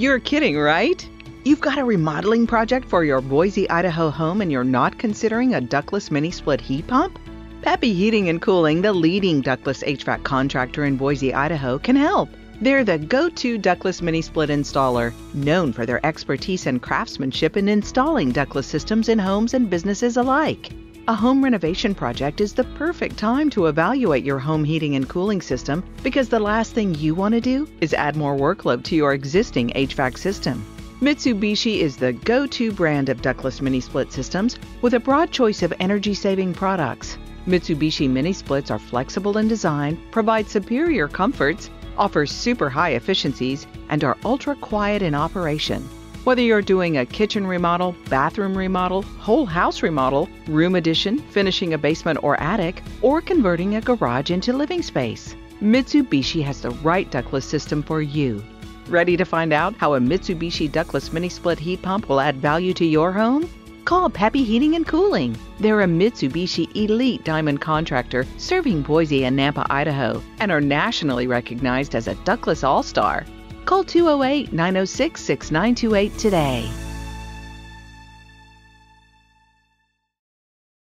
You're kidding, right? You've got a remodeling project for your Boise, Idaho home and you're not considering a Ductless Mini Split heat pump? Peppy Heating and Cooling, the leading ductless HVAC contractor in Boise, Idaho, can help. They're the go-to Ductless Mini Split installer, known for their expertise and craftsmanship in installing ductless systems in homes and businesses alike. A home renovation project is the perfect time to evaluate your home heating and cooling system because the last thing you want to do is add more workload to your existing HVAC system. Mitsubishi is the go-to brand of ductless mini split systems with a broad choice of energy-saving products. Mitsubishi Mini Splits are flexible in design, provide superior comforts, offer super high efficiencies, and are ultra-quiet in operation. Whether you're doing a kitchen remodel, bathroom remodel, whole house remodel, room addition, finishing a basement or attic, or converting a garage into living space, Mitsubishi has the right ductless system for you. Ready to find out how a Mitsubishi Ductless Mini Split heat pump will add value to your home? Call Peppy Heating and Cooling. They're a Mitsubishi Elite Diamond Contractor serving Boise and Nampa, Idaho, and are nationally recognized as a Ductless All-Star. Call 208-906-6928 today.